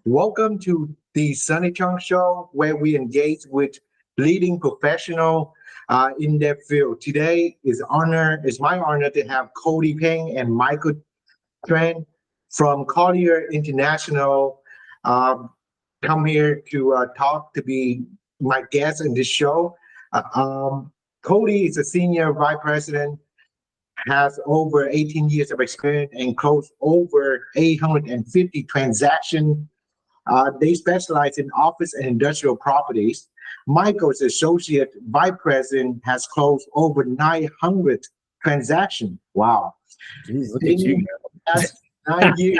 Welcome to the Sonny Chung Show, where we engage with leading professional in their field. Today is my honor to have Cody Payne and Michael Tran from Colliers International come here to talk to be my guest in this show. Cody is a senior vice president, has over 18 years of experience and closed over 850 transactions. They specialize in office and industrial properties. Michael's associate vice president has closed over 900 transactions. Wow. Jeez, look In at you. the past 9 years,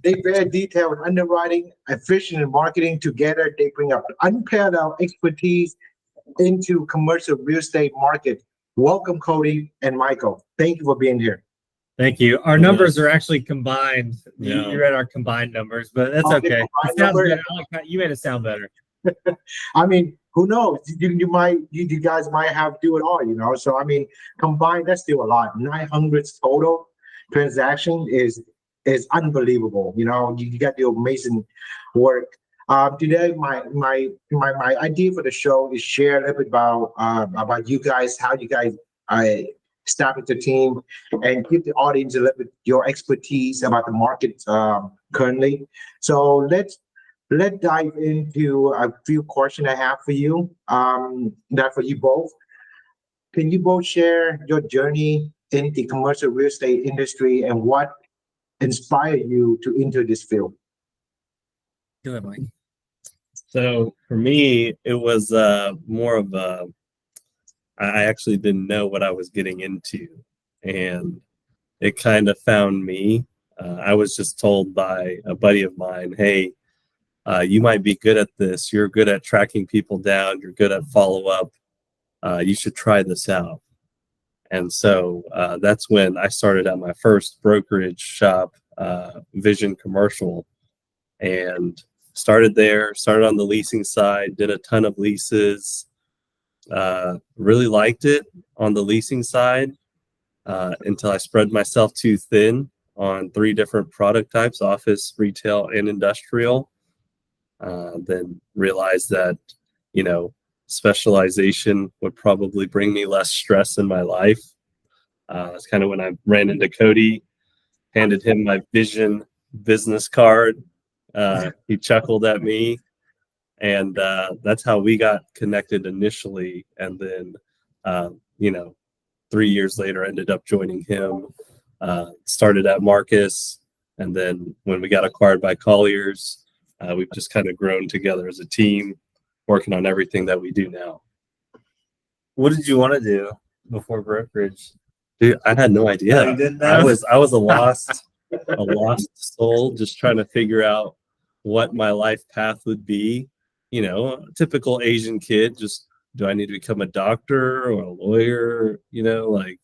they very detailed underwriting, efficient marketing. Together, they bring up unparalleled expertise into commercial real estate market. Welcome, Cody and Michael. Thank you for being here. Thank you. Our numbers are actually combined. Yeah. You read our combined numbers, but that's Oh, okay. combined It sounds number? good. I like that. You made it sound better. I mean, who knows? You guys might have to do it all, So I mean, combined, that's still a lot. 900 total transaction is unbelievable. You got the amazing work. Today, my idea for the show is share a little bit about you guys, how you guys established the team, and give the audience a little bit your expertise about the market currently. So let's dive into a few questions I have for you. That for you both. Can you both share your journey in the commercial real estate industry and what inspired you to enter this field? Go ahead, Mike. So for me, it was more of I actually didn't know what I was getting into, and it kind of found me. I was just told by a buddy of mine, hey, you might be good at this. You're good at tracking people down. You're good at follow-up. You should try this out. And so that's when I started at my first brokerage shop, Vision Commercial, and started on the leasing side, did a ton of leases, really liked it on the leasing side until I spread myself too thin on 3 different product types: office, retail, and industrial. Then realized that, specialization would probably bring me less stress in my life. That's kind of when I ran into Cody, handed him my Vision business card. He chuckled at me, and that's how we got connected initially. And then, 3 years later, ended up joining him, started at Marcus. And then when we got acquired by Colliers, we've just kind of grown together as a team, working on everything that we do now. What did you want to do before brokerage? Dude, I had no idea. Oh, you didn't know? I was a lost soul, just trying to figure out what my life path would be. A typical Asian kid, just, do I need to become a doctor or a lawyer? Like,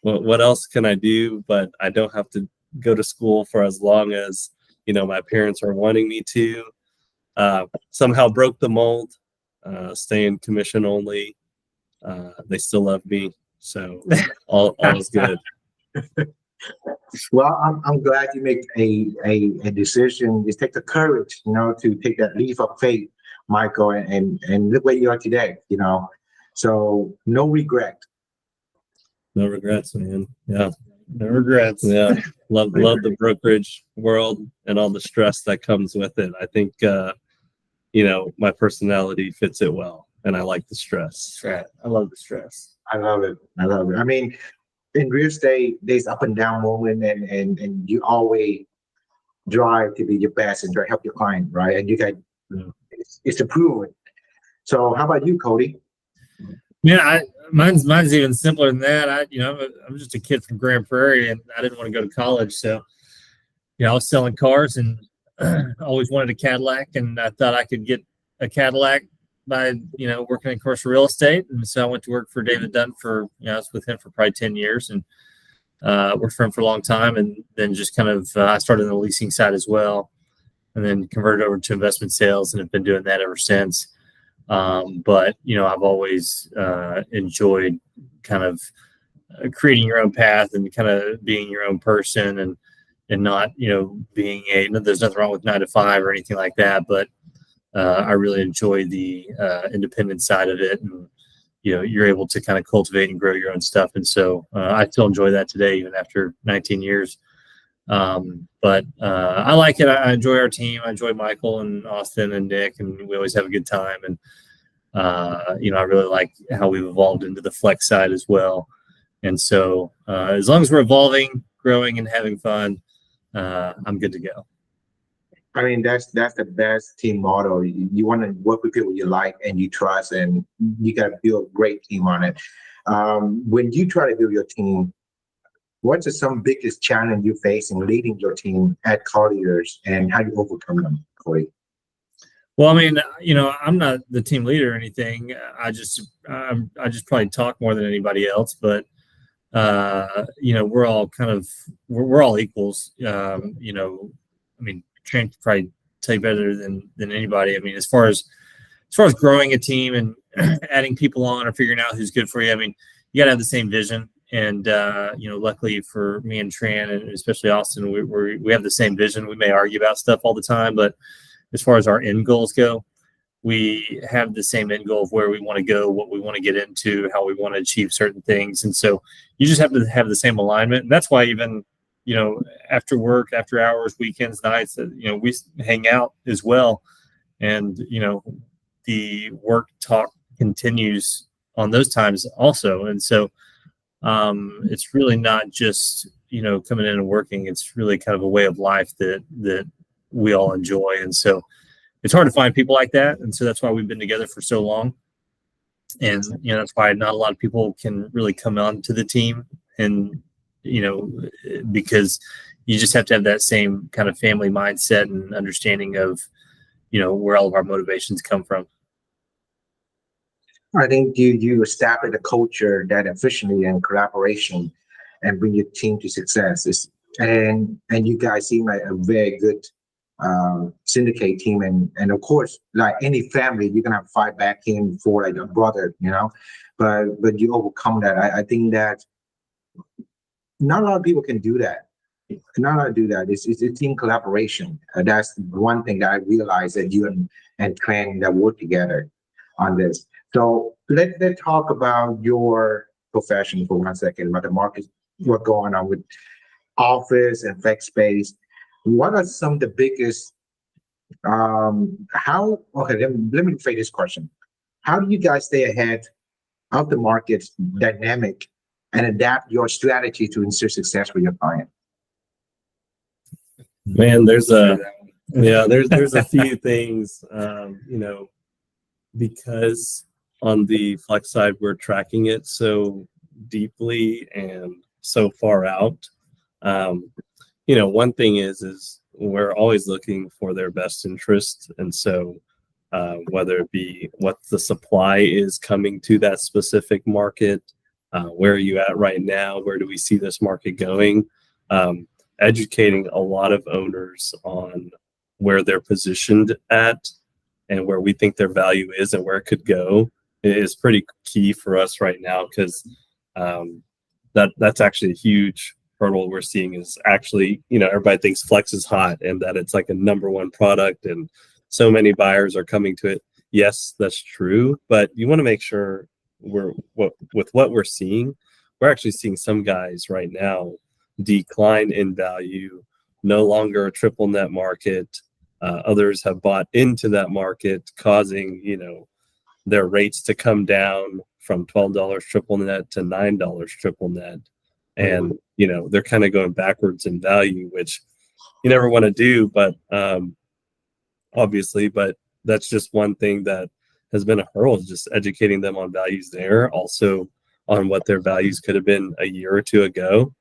what else can I do? But I don't have to go to school for as long as, my parents are wanting me to. Somehow broke the mold, staying commission only. They still love me. So all is good. Well, I'm glad you make a decision. It takes the courage, to take that leap of faith, Michael, and look where you are today, So no regret. No regrets, man. Yeah. No regrets. Yeah. Love the brokerage world and all the stress that comes with it. I think, my personality fits it well, and I like the stress. Right. I love the stress. I love it. I mean, in real estate, there's up and down moment, and you always drive to be your best and try to help your client, right? And you guys, it's to prove it. So, how about you, Cody? Yeah, mine's even simpler than that. I'm just a kid from Grand Prairie, and I didn't want to go to college, so I was selling cars and always wanted a Cadillac, and I thought I could get a Cadillac by working in commercial real estate. And so I went to work for David Dunn for I was with him for probably 10 years, and worked for him for a long time, and then just kind of I started on the leasing side as well, and then converted over to investment sales, and have been doing that ever since. But I've always enjoyed kind of creating your own path and kind of being your own person, and and not, being there's nothing wrong with 9 to 5 or anything like that, but I really enjoy the independent side of it, and you're able to kind of cultivate and grow your own stuff, and so I still enjoy that today, even after 19 years. But I like it. I enjoy our team. I enjoy Michael and Austin and Nick, and we always have a good time. And I really like how we've evolved into the flex side as well. And so as long as we're evolving, growing, and having fun, I'm good to go. I mean, that's the best team model. You want to work with people you like and you trust, and you got to build a great team on it. When you try to build your team, what's some biggest challenge you face in leading your team at Colliers, and how do you overcome them, Cody? Well, I mean, I'm not the team leader or anything. I just probably talk more than anybody else, but we're all we're all equals. I mean, Tran can probably tell you better than anybody. I mean, as far as growing a team and adding people on or figuring out who's good for you, I mean, you got to have the same vision. And luckily for me and Tran, and especially Austin, we have the same vision. We may argue about stuff all the time, but as far as our end goals go, we have the same end goal of where we want to go, what we want to get into, how we want to achieve certain things. And so you just have to have the same alignment. And that's why even, after work, after hours, weekends, nights, we hang out as well. And, the work talk continues on those times also. And so it's really not just, coming in and working. It's really kind of a way of life that we all enjoy. And so it's hard to find people like that. And so that's why we've been together for so long. And, that's why not a lot of people can really come on to the team, and, because you just have to have that same kind of family mindset and understanding of, where all of our motivations come from. I think you establish a culture that efficiently and collaboration and bring your team to success. And you guys seem like a very good syndicate team, and of course, like any family, you're gonna have fight back in for like a brother, but you overcome that. I think that not a lot of people can do that. Not a lot do that. It's team collaboration. That's one thing that I realized, that you and Tran that work together on this. So let's talk about your profession for 1 second, about the market, what's going on with office and flex space. What are some of the biggest, let me phrase this question. How do you guys stay ahead of the market dynamic and adapt your strategy to ensure success with your client? Man, there's a few things, because on the flex side, we're tracking it so deeply and so far out. One thing is we're always looking for their best interest. And so whether it be what the supply is coming to that specific market, where are you at right now? Where do we see this market going? Educating a lot of owners on where they're positioned at and where we think their value is and where it could go is pretty key for us right now, because that's actually a huge hurdle we're seeing. Is actually, everybody thinks flex is hot and that it's like a number one product and so many buyers are coming to it. Yes, that's true, but you want to make sure with what we're seeing, we're actually seeing some guys right now decline in value, no longer a triple net market. Others have bought into that market, causing their rates to come down from $12 triple net to $9 triple net, and they're kind of going backwards in value, which you never want to do, but obviously, but that's just one thing that has been a hurdle, is just educating them on values there, also on what their values could have been a year or two ago.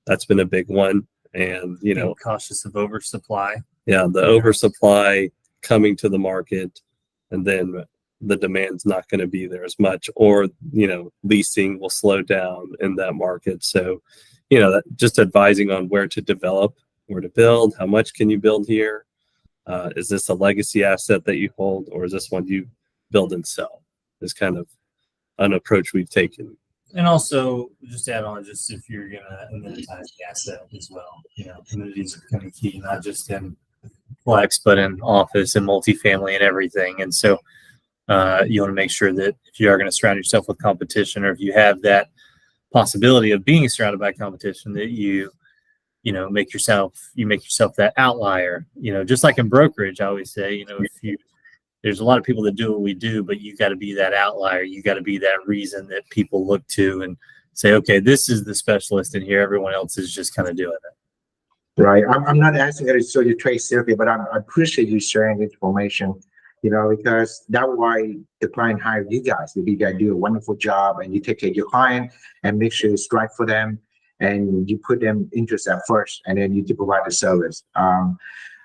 That's been a big one. And being cautious of oversupply. Yeah, the oversupply coming to the market, and then the demand's not going to be there as much, or leasing will slow down in that market. So that just advising on where to develop, where to build, how much can you build here, is this a legacy asset that you hold, or is this one you build and sell, is kind of an approach we've taken. And also, just add on, just if you're gonna amenitize the asset as well, amenities are kind of key, not just in flex, but in office and multifamily and everything. And so, you want to make sure that if you are going to surround yourself with competition, or if you have that possibility of being surrounded by competition, that you make yourself that outlier. Just like in brokerage, I always say, there's a lot of people that do what we do, but you got to be that outlier. You got to be that reason that people look to and say, okay, this is the specialist in here. Everyone else is just kind of doing it. Right. I'm not asking you to show your trade secret, but I appreciate you sharing the information, because that's why the client hired you guys. You guys do a wonderful job, and you take care of your client and make sure it's right for them, and you put them interest at first, and then you do provide the service.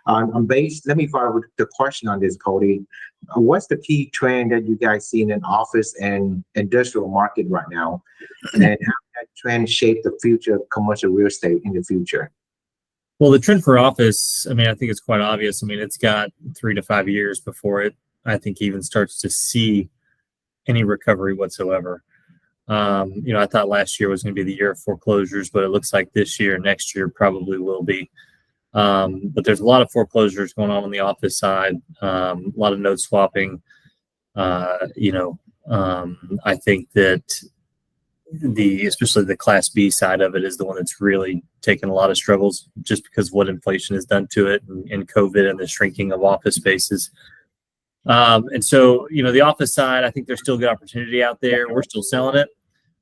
Let me follow with the question on this, Cody. What's the key trend that you guys see in an office and industrial market right now, and how that trend shape the future of commercial real estate in the future? Well, the trend for office, I think it's quite obvious. It's got 3 to 5 years before it, I think, even starts to see any recovery whatsoever. I thought last year was going to be the year of foreclosures, but it looks like this year, next year probably will be. But there's a lot of foreclosures going on the office side, a lot of note swapping. I think that especially the Class B side of it is the one that's really taken a lot of struggles, just because of what inflation has done to it, and COVID and the shrinking of office spaces. And so, the office side, I think there's still good opportunity out there. We're still selling it,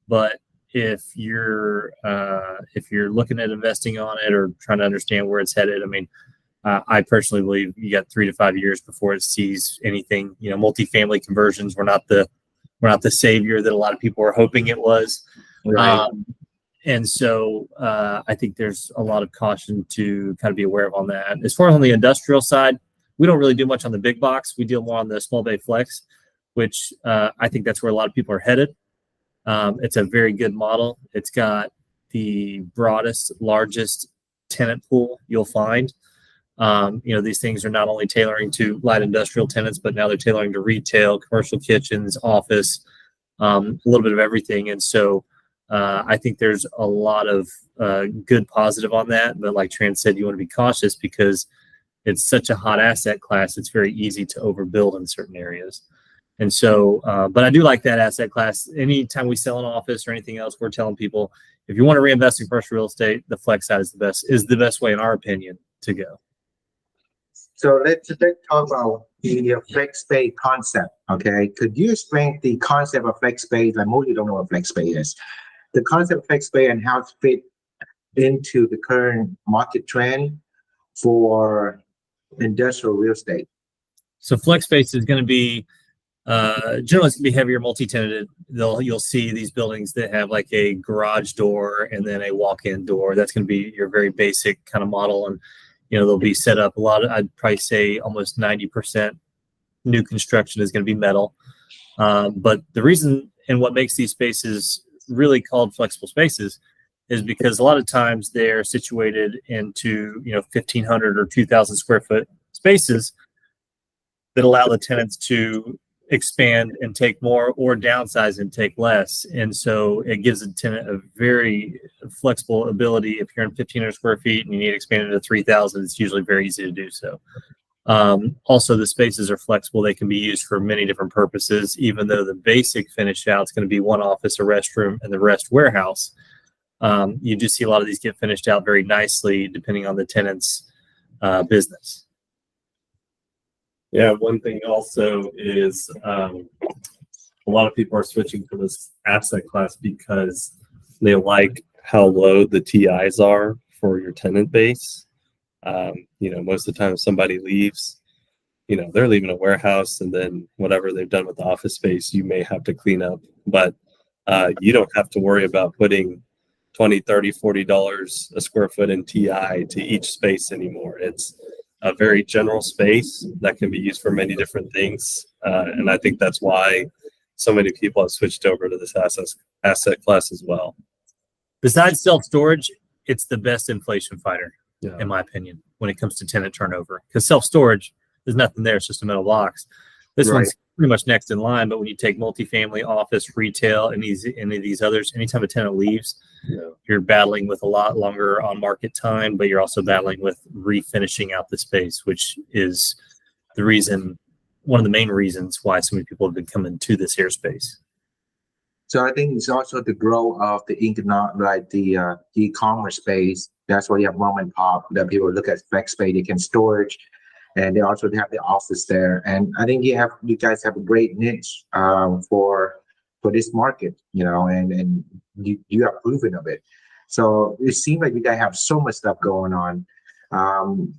but if you're looking at investing on it or trying to understand where it's headed, I personally believe you got 3 to 5 years before it sees anything. Multifamily conversions were not the savior that a lot of people were hoping it was. Right. And so I think there's a lot of caution to kind of be aware of on that. As far as on the industrial side, we don't really do much on the big box. We deal more on the small bay flex, which I think that's where a lot of people are headed. It's a very good model. It's got the broadest, largest tenant pool you'll find. These things are not only tailoring to light industrial tenants, but now they're tailoring to retail, commercial kitchens, office, a little bit of everything. And so I think there's a lot of good positive on that. But like Tran said, you want to be cautious because it's such a hot asset class. It's very easy to overbuild in certain areas. And so, but I do like that asset class. Anytime we sell an office or anything else, we're telling people, if you want to reinvest in commercial real estate, the flex side is the best way, in our opinion, to go. So let's talk about the flex pay concept. Okay, could you explain the concept of flex pay? Like most people don't know what flex pay is. The concept of flex pay and how it fit into the current market trend for industrial real estate. So flex space is going to be generally it's going to be heavier multi-tenanted. You'll see these buildings that have like a garage door and then a walk-in door. That's going to be your very basic kind of model, and they'll be set up. I'd probably say almost 90% new construction is going to be metal. But the reason and what makes these spaces really called flexible spaces is because a lot of times they're situated into 1,500 or 2,000 square foot spaces that allow the tenants to expand and take more, or downsize and take less. And so it gives a tenant a very flexible ability. If you're in 1,500 square feet and you need to expand it to 3,000, it's usually very easy to do so. Also, the spaces are flexible. They can be used for many different purposes, even though the basic finish out is going to be one office, a restroom, and the rest warehouse. You do see a lot of these get finished out very nicely depending on the tenant's business. Yeah, one thing also is a lot of people are switching to this asset class because they like how low the TIs are for your tenant base. Most of the time somebody leaves, they're leaving a warehouse, and then whatever they've done with the office space, you may have to clean up. But you don't have to worry about putting $20, $30, $40 a square foot in TI to each space anymore. It's a very general space that can be used for many different things. And I think that's why so many people have switched over to this asset class as well. Besides self-storage, it's the best inflation fighter, in my opinion, when it comes to tenant turnover. Because self-storage, there's nothing there. It's just a metal box. This one's pretty much next in line. But when you take multifamily, office, retail, and any of these others, anytime a tenant leaves, you're battling with a lot longer on market time, but you're also battling with refinishing out the space, which is one of the main reasons why so many people have been coming to this airspace. So I think it's also the growth of the the e-commerce space. That's why you have mom and pop that people look at flex space, they can storage, and they also have the office there. And I think you guys have a great niche for this market, and you are proven of it. So it seems like you guys have so much stuff going on,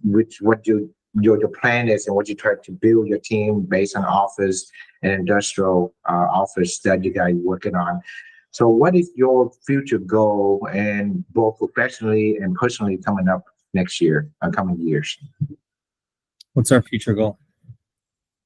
which what your plan is and what you try to build your team based on office and industrial office that you guys working on. So what is your future goal, and both professionally and personally, coming up next year, coming years? What's our future goal?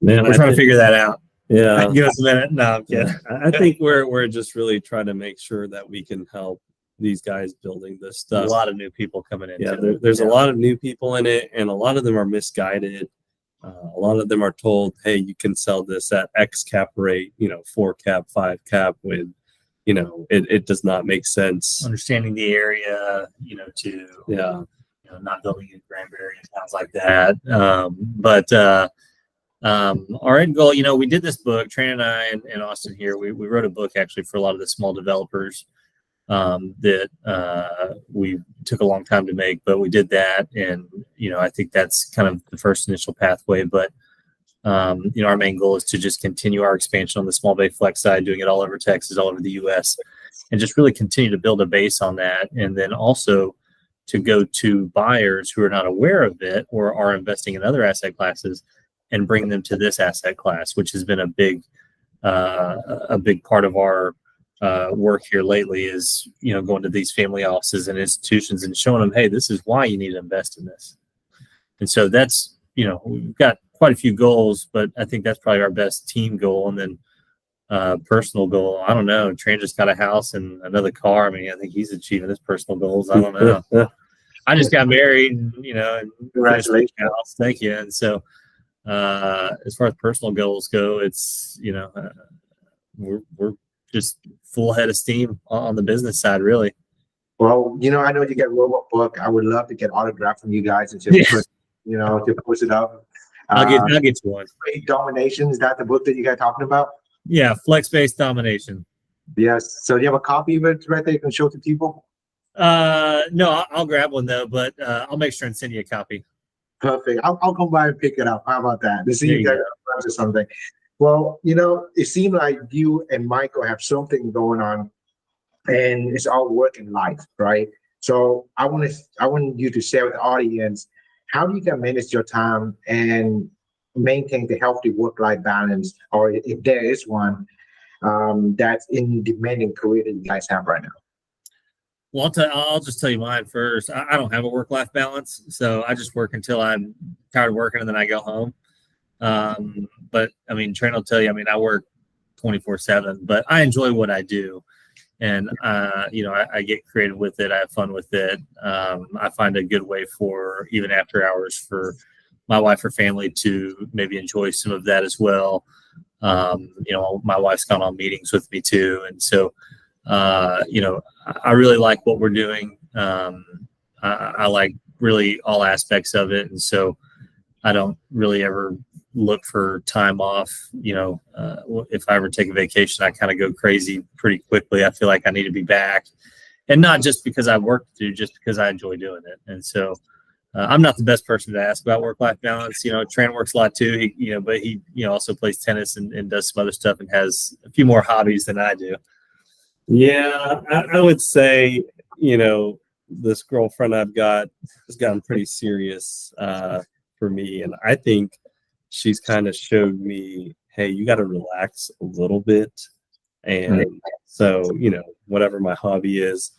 Man, We're trying to figure that out. Yeah. Give us a minute. No, I'm kidding. I think we're just really trying to make sure that we can help these guys building this stuff. A lot of new people coming in. Yeah, there's a lot of new people in it, and a lot of them are misguided. A lot of them are told, hey, you can sell this at X cap rate, 4 cap, 5 cap, with, it does not make sense. Understanding the area, not building in Granbury and towns like that. Our end goal, we did this book, Tran and I and Austin here, we wrote a book actually for a lot of the small developers that we took a long time to make, but we did that. And, I think that's kind of the first initial pathway. But, our main goal is to just continue our expansion on the small bay flex side, doing it all over Texas, all over the US, and just really continue to build a base on that. And then also to go to buyers who are not aware of it or are investing in other asset classes and bring them to this asset class, which has been a big part of our work here lately, is going to these family offices and institutions and showing them, hey, this is why you need to invest in this. And so that's we've got quite a few goals, but I think that's probably our best team goal. And then personal goal, I don't know, Tran just got a house and another car. I mean, I think he's achieving his personal goals. I don't know. I just got married and Congratulations. house. Thank you. And so as far as personal goals go, it's we're just full head of steam on the business side, really. Well, I know you get robot book. I would love to get autograph from you guys and to to post it up. I'll get you one. Domination, is that the book that you guys talking about? Yeah, flex-based domination. Yes. So do you have a copy of it right there you can show to people? No, I'll grab one though, but I'll make sure and send you a copy. Perfect. I'll come by and pick it up. How about that? To see There you you guys or something. Well, it seemed like you and Michael have something going on, and it's all work and life, right? So I want you to share with the audience, how do you can manage your time and maintain the healthy work-life balance, or if there is one, that's in demanding career that you guys have right now? Well, I'll just tell you mine first. I don't have a work-life balance, so I just work until I'm tired of working, and then I go home. But I mean, Tran will tell you, I work 24/7, but I enjoy what I do. And, I get creative with it. I have fun with it. I find a good way for even after hours for my wife or family to maybe enjoy some of that as well. My wife's gone on meetings with me too. And so, I really like what we're doing. I like really all aspects of it. And so I don't really ever look for time off. If I ever take a vacation, I kind of go crazy pretty quickly. I feel like I need to be back, and not just because I work to do, just because I enjoy doing it. And so I'm not the best person to ask about work-life balance. Tran works a lot too. But he also plays tennis and does some other stuff and has a few more hobbies than I do. Yeah, I would say, this girlfriend I've got has gotten pretty serious for me. And I think she's kind of showed me, hey, you got to relax a little bit. And so, whatever my hobby is,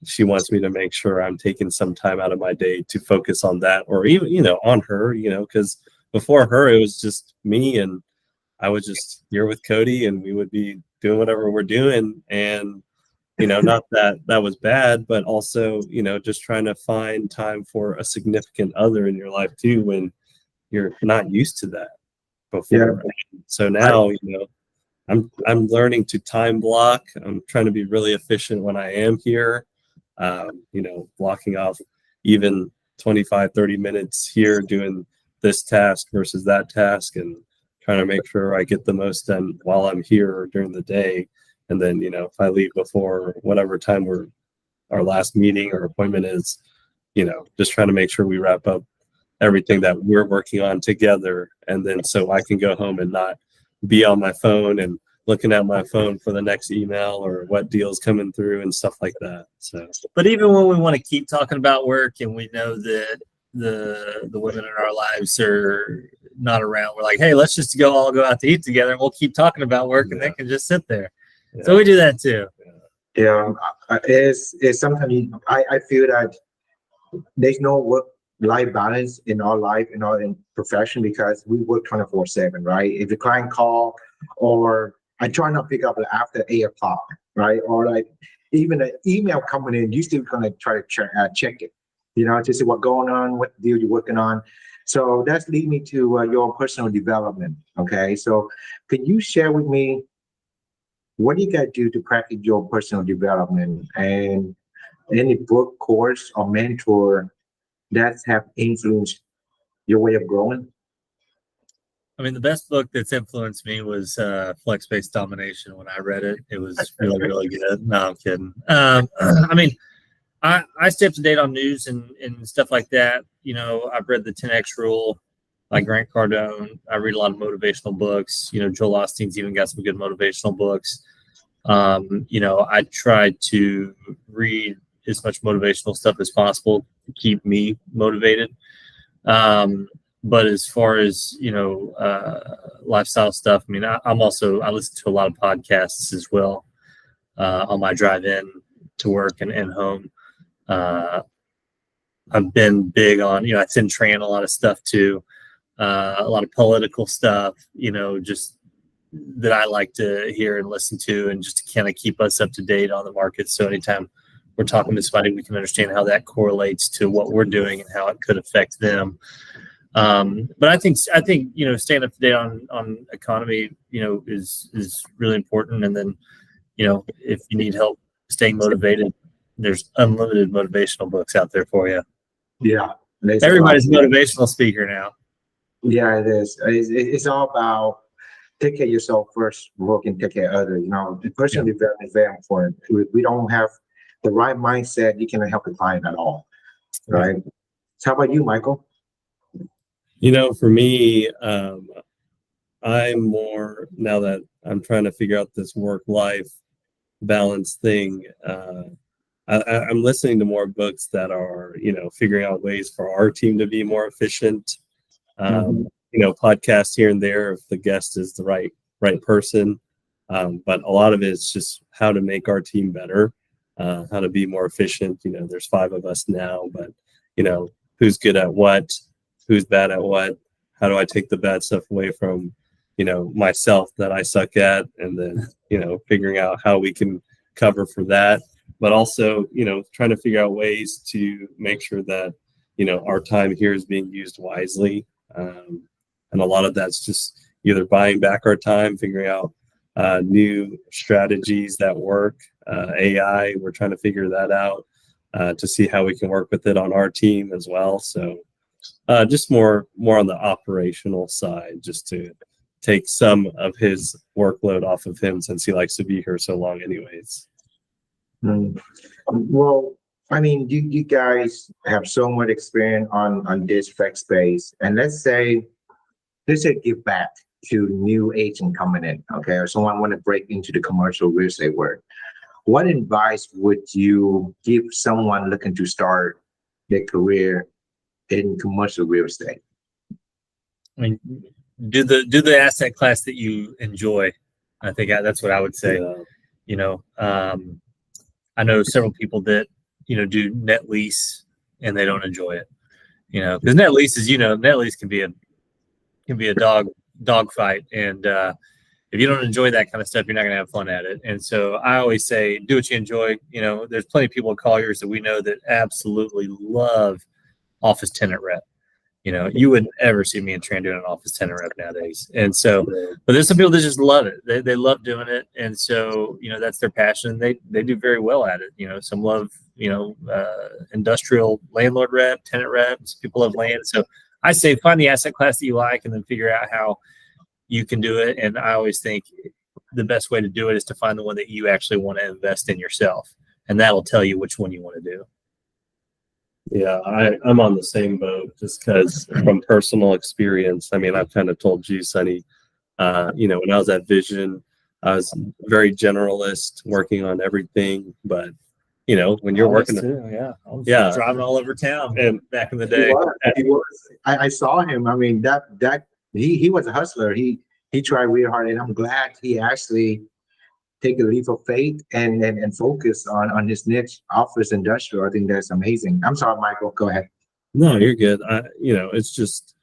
she wants me to make sure I'm taking some time out of my day to focus on that, or even, on her, because before her, it was just me, and I was just here with Cody, and we would be doing whatever we're doing. And, not that that was bad, but also, just trying to find time for a significant other in your life too, when you're not used to that. before. So now, I'm learning to time block. I'm trying to be really efficient when I am here. Blocking off even 25, 30 minutes here doing this task versus that task, and trying to make sure I get the most done while I'm here or during the day. And then, if I leave before whatever time our last meeting or appointment is, just trying to make sure we wrap up everything that we're working on together. And then so I can go home and not be on my phone and looking at my phone for the next email or what deals coming through and stuff like that. So, but even when we want to keep talking about work and we know that the women in our lives are not around, we're like, hey, let's just all go out to eat together and we'll keep talking about work and they can just sit there. Yeah. So we do that too. Yeah, it's sometimes I feel that there's no work-life balance in our life, in our profession, because we work 24/7, right? If the client call, or I try not to pick up after 8 o'clock, right? Or like even an email coming in, you still gonna try to check it, to see what's going on, what deal you're working on. So that's lead me to your personal development. Okay, so can you share with me what do you guys do to practice your personal development, and any book, course, or mentor that have influenced your way of growing? I mean, the best book that's influenced me was Flex-Based Domination. When I read it, it was really, really good. No, I'm kidding. I mean, I stay up to date on news and stuff like that. I've read the 10X Rule by Grant Cardone. I read a lot of motivational books. Joel Osteen's even got some good motivational books. I try to read as much motivational stuff as possible to keep me motivated. But as far as, lifestyle stuff, I mean, I listen to a lot of podcasts as well on my drive in to work and home. I've been big on, I send Tran a lot of stuff too, a lot of political stuff, just that I like to hear and listen to, and just to kind of keep us up to date on the market. So anytime we're talking to somebody, we can understand how that correlates to what we're doing and how it could affect them. But I think staying up to date on economy, is really important. And then, if you need help staying motivated, there's unlimited motivational books out there for you. Yeah, everybody's a motivational speaker now. Yeah, it is. It's all about take care of yourself first, work and take care of others. The personal development is very important. If we don't have the right mindset, you cannot help the client at all, right? So how about you, Michael? For me, I'm more, now that I'm trying to figure out this work-life balance thing, I'm listening to more books that are, figuring out ways for our team to be more efficient. Podcasts here and there if the guest is the right person. But a lot of it is just how to make our team better, how to be more efficient. There's 5 of us now, but, who's good at what, who's bad at what, how do I take the bad stuff away from, myself that I suck at, and then, figuring out how we can cover for that. But also, trying to figure out ways to make sure that, our time here is being used wisely. And a lot of that's just either buying back our time, figuring out new strategies that work. AI, we're trying to figure that out to see how we can work with it on our team as well. So just more on the operational side, just to take some of his workload off of him, since he likes to be here so long anyways. Well, I mean, you guys have so much experience on this flex space, and let's say give back to new agent coming in, okay, or someone want to break into the commercial real estate work. What advice would you give someone looking to start their career in commercial real estate? I mean, do the asset class that you enjoy. I think that's what I would say. I know several people that do net lease and they don't enjoy it. Because net lease can be a dog fight, and if you don't enjoy that kind of stuff, you're not going to have fun at it. And so I always say, do what you enjoy. There's plenty of people at Colliers that we know that absolutely love office tenant rep. You wouldn't ever see me and Tran doing an office tenant rep nowadays. And so, but there's some people that just love it. They love doing it. And so, that's their passion. They do very well at it. Some love, industrial landlord rep, tenant reps, people love land. So I say find the asset class that you like and then figure out how you can do it. And I always think the best way to do it is to find the one that you actually want to invest in yourself. And that'll tell you which one you want to do. Yeah, I'm on the same boat just because from personal experience. I mean, I've kind of told you, Sonny, when I was at Vision, I was very generalist, working on everything. But, when you're working, I was driving all over town and back in the day. He was. I saw him. I mean, he was a hustler. He tried real hard, and I'm glad he actually take a leap of faith and focus on his niche, office industrial. I think that's amazing. I'm sorry, Michael. Go ahead. No, you're good. It's just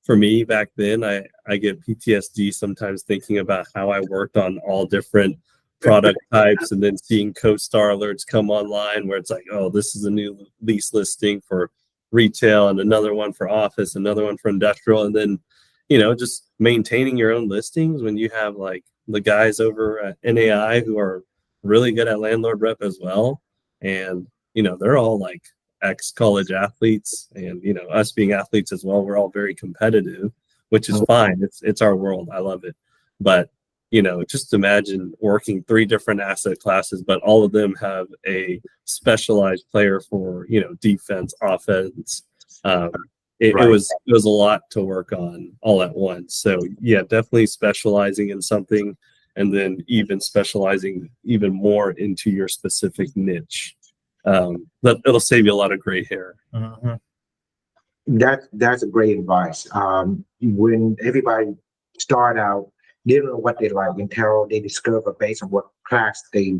for me back then, I get PTSD sometimes thinking about how I worked on all different product types and then seeing CoStar alerts come online where it's like, oh, this is a new lease listing for retail and another one for office, another one for industrial. And then, just maintaining your own listings when you have like the guys over at NAI who are really good at landlord rep as well. And, they're all like ex-college athletes and, us being athletes as well, we're all very competitive, which is fine. It's our world. I love it. But, just imagine working 3 different asset classes, but all of them have a specialized player for, defense, offense. It was a lot to work on all at once. So yeah, definitely specializing in something and then even specializing even more into your specific niche. It'll save you a lot of gray hair. Uh-huh. That's a great advice. When everybody start out, they don't know what they like until they discover based on what class they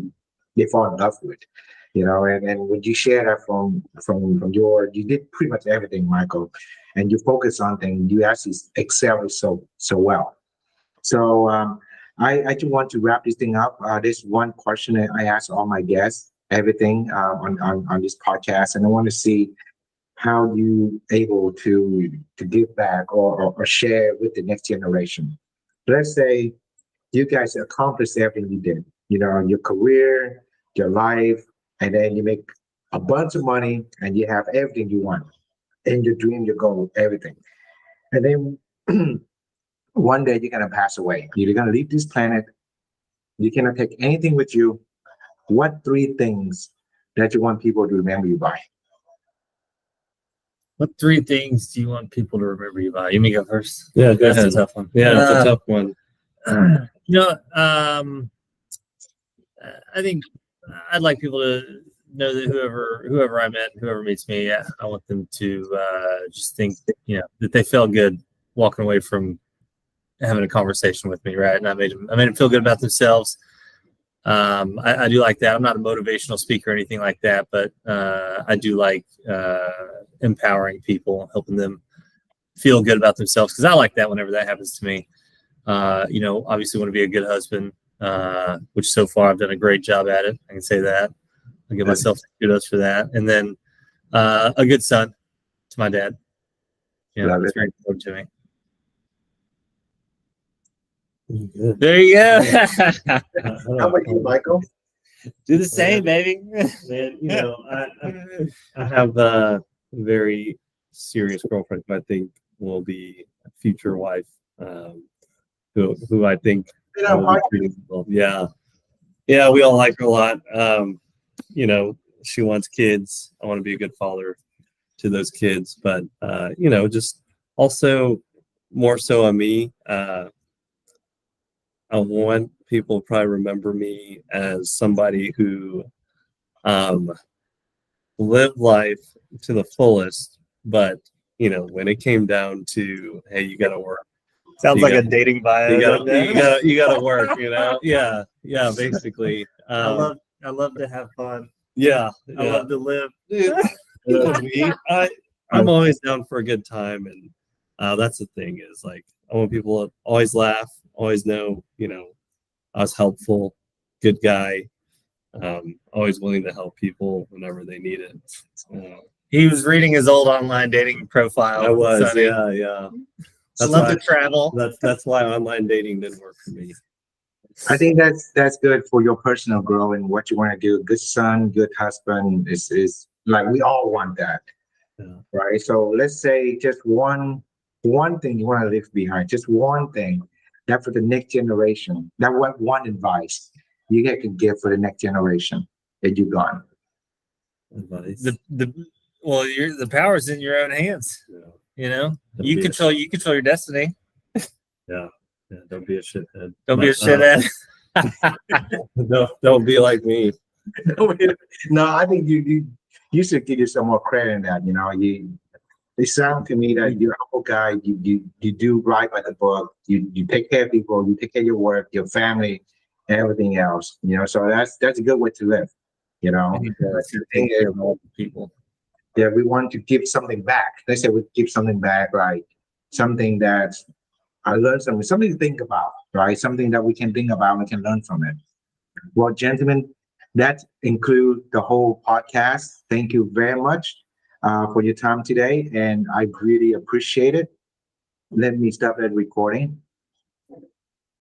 fall in love with. And when you share that from you did pretty much everything, Michael, and you focus on things, you actually excel so well. So I just want to wrap this thing up. There's one question that I ask all my guests, everything on this podcast, and I want to see how you able to give back or share with the next generation. Let's say you guys accomplished everything you did, your career, your life, and then you make a bunch of money and you have everything you want and your dream, your goal, everything. And then one day you're going to pass away. You're going to leave this planet. You cannot take anything with you. What 3 things that you want people to remember you by? What 3 things do you want people to remember you by? You may go first. Yeah, go ahead. That's a tough one. Yeah, it's a tough one. I think I'd like people to know that whoever I met, whoever meets me, I want them to just think, that they felt good walking away from having a conversation with me, right? And I made them feel good about themselves. I do like that. I'm not a motivational speaker or anything like that, but I do like empowering people, helping them feel good about themselves, because I like that whenever that happens to me. Obviously want to be a good husband, which so far I've done a great job at it. I can say that. I give myself kudos for that. And then a good son to my dad. That's very important to me. Good. There you go. How about you, Michael? Do the same, baby. Man, I have a very serious girlfriend who I think will be a future wife, who I think yeah, we all like her a lot. She wants kids. I want to be a good father to those kids, but just also more so on me. I want people to probably remember me as somebody who lived life to the fullest, but when it came down to, hey, you got to work. Sounds like a dating bio. You got to work. Yeah, basically. I love to have fun. Yeah, I love to live. I'm always down for a good time, and that's the thing is like I want people to always laugh, always know I was helpful, good guy, always willing to help people whenever they need it. He was reading his old online dating profile. I was, Sonny. yeah. That's Love why, to travel. that's why online dating didn't work for me. I think that's good for your personal growth and what you want to do. Good son, good husband is like we all want that, Yeah. right? So let's say just one thing you want to leave behind, just one thing that for the next generation. That one advice you guys can give for the next generation that you got. Advice. The power's in your own hands. Yeah. You know, Don't you be control your destiny. Yeah, don't be a shithead. Don't be a shithead. Don't be like me. No, I think you should give yourself more credit in that. You know, it sounds to me that you're a humble guy. You do right by the book. You take care of people. You take care of your work, your family, and everything else. You know, so that's a good way to live. You know, the thing is, People. yeah, we want to give something back. Let's say we give something back, like something that I learned something to think about, right? Something that we can think about, we can learn from it. Well, gentlemen, that includes the whole podcast. Thank you very much for your time today, and I really appreciate it. Let me stop that recording.